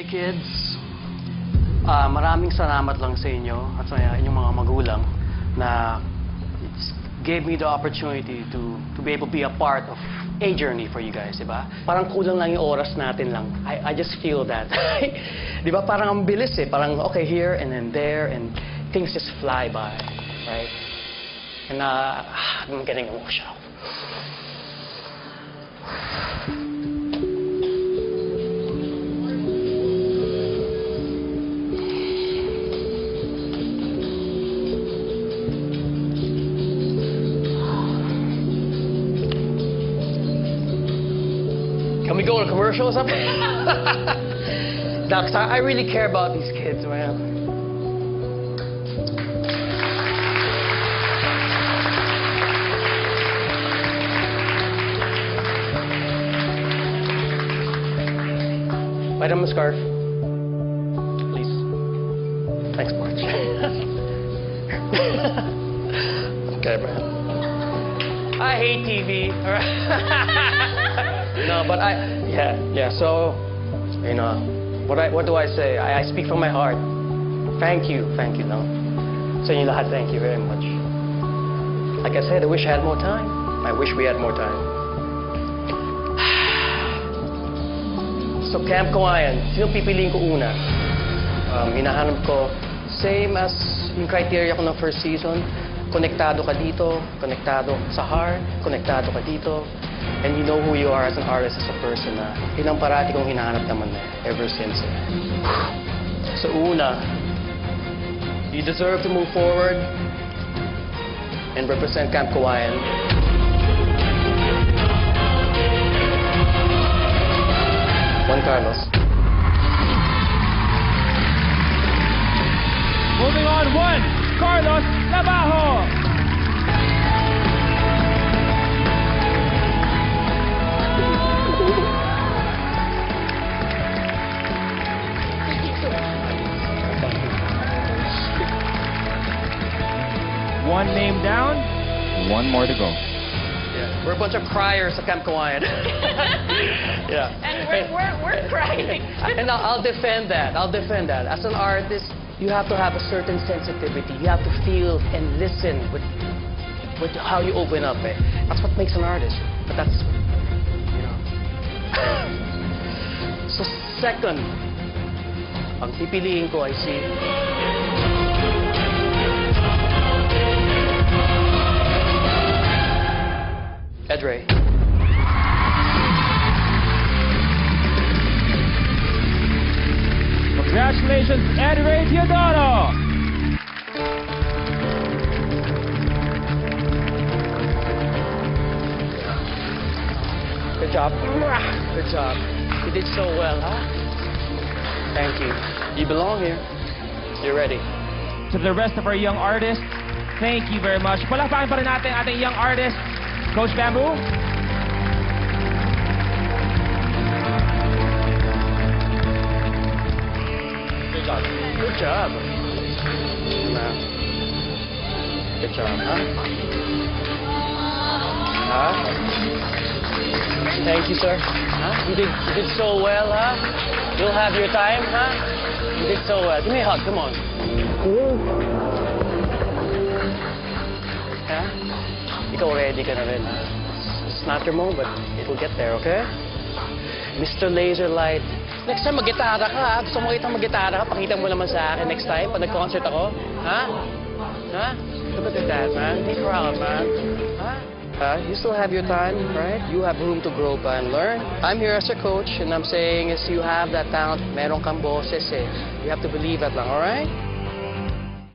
Hey kids, maraming salamat lang sa inyo at sa inyong mga magulang na gave me the opportunity to be able to be a part of a journey for you guys, di ba? Parang kulang lang yung oras natin lang. I just feel that. Di ba? Parang ang bilis eh. Parang okay, here and then there and things just fly by, right? And I'm getting emotional. Can we go to commercial or something? No, 'cause I really care about these kids, man. Buy them a scarf. Please. Thanks, Marge. Okay, man. I hate TV. All right. No, but yeah. So, you know, what do I say? I speak from my heart. Thank you, no. Sa inyo lahat, thank you very much. Like I said, I wish I had more time. I wish we had more time. So, Camp Kawayan, sino pipiliin ko una? Hinahanap ko, same as yung criteria ko ng first season. Konektado ka dito, konektado sa heart, konektado ka dito. And you know who you are as an artist, as a person na yun ang parati kong hinahanap naman ever since. So una, you deserve to move forward and represent Camp Kawayan. Juan Carlos. Moving on, Juan Carlos Nabajo. One name down, one more to go. Yeah, we're a bunch of criers at Camp Kawayan. Yeah. And we're crying. And I'll defend that. As an artist, you have to have a certain sensitivity. You have to feel and listen with how you open up. Eh. That's what makes an artist. But that's, you know. So second, ang pipiliin ko ay si Ed Ray. Congratulations, Ed Ray Teodoro. Good job. Good job. You did so well, huh? Thank you. You belong here. You're ready. To the rest of our young artists, thank you very much. Palakpakan pa rin natin ating young artist, Coach Bamboo. Good job. Good job. Good job, huh? Huh? Thank you, sir. Huh? You did so well, huh? You'll have your time, huh? You did so well. Give me a hug, come on. Huh? Ikaw ready ka na rin, huh? It's not your moment, but it will get there, okay? Mr. Laserlight, next time mag-gitara ka, ha? Gusto mo kitang mag-gitara ka? Pakita mo naman sa akin next time pag nag-concert ako. Ha? Ha? Look at that, man. Be proud, man. Huh? You still have your time, right? You have room to grow pa and learn. I'm here as a coach, and I'm saying is you have that talent. Meron kang boses eh. You have to believe that lang, alright?